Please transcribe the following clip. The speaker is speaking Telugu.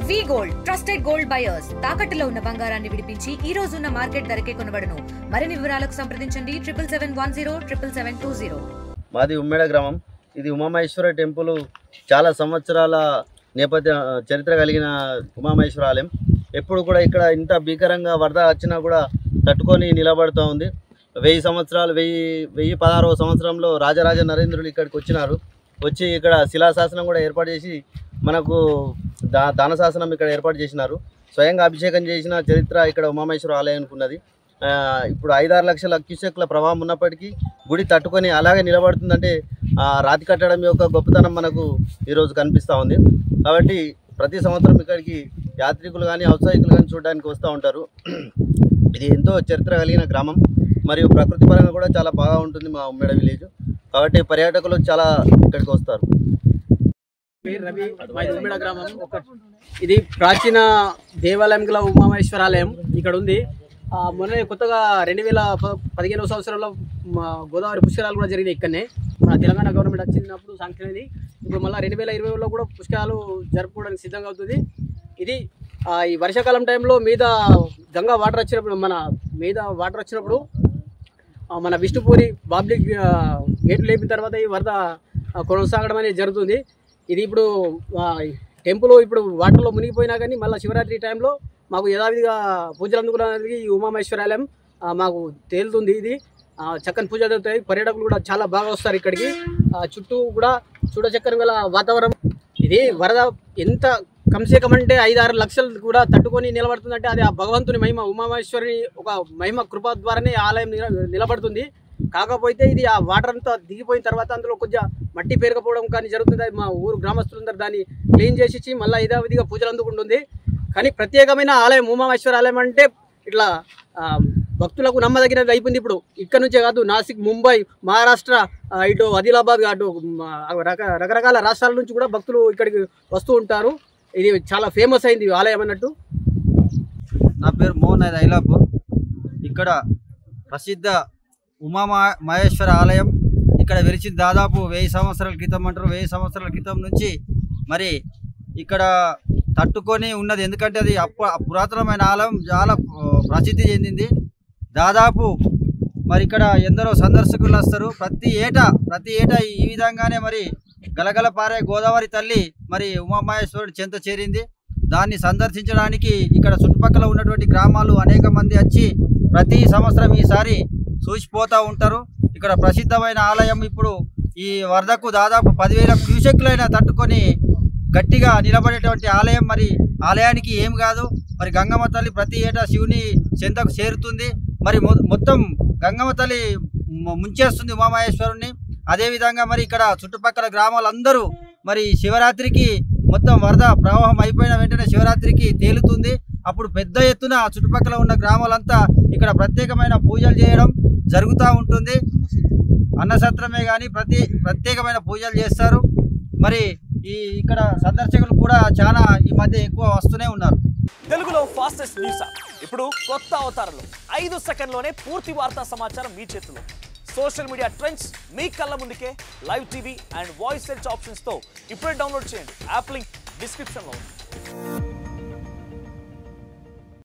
వి గోల్డ్ ట్రస్టెడ్ గోల్డ్ బయర్స్ తాకట్టులో ఉన్న బంగారాన్ని విడిపించి ఈ రోజు ఉన్న మార్కెట్ ధరకే కొనబడును. మరిన్ని వివరాలకు సంప్రదించండి 77107720. మాది ఉమ్మేడ గ్రామం. ఇది ఉమామహేశ్వర టెంపుల్ చాలా సంవత్సరాల నేపథ్య చరిత్ర కలిగిన ఉమామహేశ్వర ఆలయం. ఎప్పుడు కూడా ఇక్కడ ఇంత భీకరంగా వరద వచ్చినా కూడా తట్టుకొని నిలబడుతూ ఉంది. 1016వ సంవత్సరంలో రాజరాజ నరేంద్రులు ఇక్కడికి వచ్చినారు. వచ్చి ఇక్కడ శిలాశాసనం కూడా ఏర్పాటు చేసి మనకు దాన శాసనం ఇక్కడ ఏర్పాటు చేసినారు. స్వయంగా అభిషేకం చేసిన చరిత్ర ఇక్కడ ఉమామహేశ్వర ఆలయానికి ఉన్నది. ఇప్పుడు 5-6 లక్షల క్యూసెక్ల ప్రవాహం ఉన్నప్పటికీ గుడి తట్టుకొని అలాగే నిలబడుతుందంటే రాతి కట్టడం యొక్క గొప్పతనం మనకు ఈరోజు కనిపిస్తూ ఉంది. కాబట్టి ప్రతి సంవత్సరం ఇక్కడికి యాత్రికులు కానీ ఔత్సాహికులు కానీ చూడడానికి వస్తూ ఉంటారు. ఇది ఎంతో చరిత్ర కలిగిన గ్రామం మరియు ప్రకృతి పరంగా కూడా చాలా బాగా ఉంటుంది మా ఉమ్మేడ విలేజ్. కాబట్టి పర్యాటకులు చాలా ఇక్కడికి వస్తారు. రవి ఉమ్మేడ గ్రామం ఇది ప్రాచీన దేవాలయం గల ఉమామహేశ్వర ఆలయం ఇక్కడ ఉంది. మొన్న కొత్తగా 2015వ సంవత్సరంలో గోదావరి పుష్కరాలు కూడా జరిగినాయి. ఇక్కడనే మన తెలంగాణ గవర్నమెంట్ వచ్చినప్పుడు శాంక్షన్ అయింది. ఇప్పుడు మళ్ళీ 2020లో కూడా పుష్కరాలు జరుపుకోవడానికి సిద్ధంగా అవుతుంది. ఇది ఈ వర్షాకాలం టైంలో మీద గంగా వాటర్ వచ్చినప్పుడు మన విష్ణుపూరి బాబ్లిక్ గేట్లు లేపిన తర్వాత ఈ వరద కొనసాగడం అనేది జరుగుతుంది. ఇది ఇప్పుడు టెంపుల్ ఇప్పుడు వాటర్లో మునిగిపోయినా కానీ మళ్ళీ శివరాత్రి టైంలో మాకు యథావిధిగా పూజలు అందుకునేందుకు ఈ ఉమామహేశ్వర ఆలయం మాకు తేలుతుంది. ఇది చక్కని పూజలు జరుగుతాయి. పర్యాటకులు కూడా చాలా బాగా వస్తారు ఇక్కడికి. చుట్టూ కూడా చూడచక్కని గల వాతావరణం. ఇది వరద ఎంత కమ్సేకం అంటే 5-6 లక్షలు కూడా తట్టుకొని నిలబడుతుందంటే అది ఆ భగవంతుని మహిమ, ఉమామహేశ్వరి ఒక మహిమ కృప ద్వారానే ఆలయం నిలబడుతుంది. కాకపోతే ఇది ఆ వాటర్ అంతా దిగిపోయిన తర్వాత అందులో కొంచెం మట్టి పేరుకపోవడం కానీ జరుగుతుంది. మా ఊరు గ్రామస్తులందరూ దాన్ని క్లీన్ చేసి మళ్ళీ యథావిధిగా పూజలు అందుకుంటుంది. కానీ ప్రత్యేకమైన ఆలయం ఉమామహేశ్వర ఆలయం అంటే ఇట్లా భక్తులకు నమ్మదగినది అయిపోయింది. ఇప్పుడు ఇక్కడ నుంచే కాదు, నాసిక్, ముంబై, మహారాష్ట్ర, ఇటు ఆదిలాబాద్, అటు రకరకాల రాష్ట్రాల నుంచి కూడా భక్తులు ఇక్కడికి వస్తూ ఉంటారు. ఇది చాలా ఫేమస్ అయింది ఆలయం అన్నట్టు. నా పేరు మోహన్, అది ఐలాపూర్. ఇక్కడ ప్రసిద్ధ ఉమామహేశ్వర ఆలయం ఇక్కడ వెలిచింది దాదాపు 1000 సంవత్సరాల క్రితం అంటారు. 1000 సంవత్సరాల క్రితం నుంచి మరి ఇక్కడ తట్టుకొని ఉన్నది. ఎందుకంటే అది పురాతనమైన ఆలయం, చాలా ప్రసిద్ధి చెందింది. దాదాపు మరి ఇక్కడ ఎందరో సందర్శకులు వస్తారు. ప్రతి ఏటా ఈ విధంగానే మరి గలగల పారే గోదావరి తల్లి మరి ఉమామహేశ్వరుడు చెంత చేరింది. దాన్ని సందర్శించడానికి ఇక్కడ చుట్టుపక్కల ఉన్నటువంటి గ్రామాలు అనేక మంది వచ్చి ప్రతి సంవత్సరం ఈసారి చూసిపోతూ ఉంటారు. ఇక్కడ ప్రసిద్ధమైన ఆలయం ఇప్పుడు ఈ వరదకు దాదాపు 10,000 క్యూసెక్లైనా తట్టుకొని గట్టిగా నిలబడేటువంటి ఆలయం. మరి ఆలయానికి ఏం కాదు, మరి గంగమ్మ తల్లి ప్రతి ఏటా శివుని చెంతకు చేరుతుంది. మరి మొత్తం గంగమ్మ తల్లి ముంచేస్తుంది ఉమామహేశ్వరుణ్ణి. అదేవిధంగా మరి ఇక్కడ చుట్టుపక్కల గ్రామాలందరూ మరి శివరాత్రికి మొత్తం వరద ప్రవాహం అయిపోయిన వెంటనే శివరాత్రికి తేలుతుంది. అప్పుడు పెద్ద ఎత్తున చుట్టుపక్కల ఉన్న గ్రామాలంతా ఇక్కడ ప్రత్యేకమైన పూజలు చేయడం జరుగుతూ ఉంటుంది. అన్నసత్రమే కానీ ప్రత్యేకమైన పూజలు చేస్తారు. మరి ఇక్కడ సందర్శకులు కూడా చాలా ఈ మధ్య ఎక్కువ వస్తూనే ఉన్నారు. తెలుగులో ఫాస్టెస్ట్ న్యూస్ ఇప్పుడు కొత్త అవతారంలో 5 సెకండ్లోనే పూర్తి వార్తా సమాచారం మీ చేతిలో. సోషల్ మీడియా ట్రెండ్స్ మీ కళ్ళ ముందుకే live TV and voice search ఆప్షన్స్తో ఇప్పుడే డౌన్లోడ్ చేయండి. యాప్ లింక్ డిస్క్రిప్షన్లో ఉంది.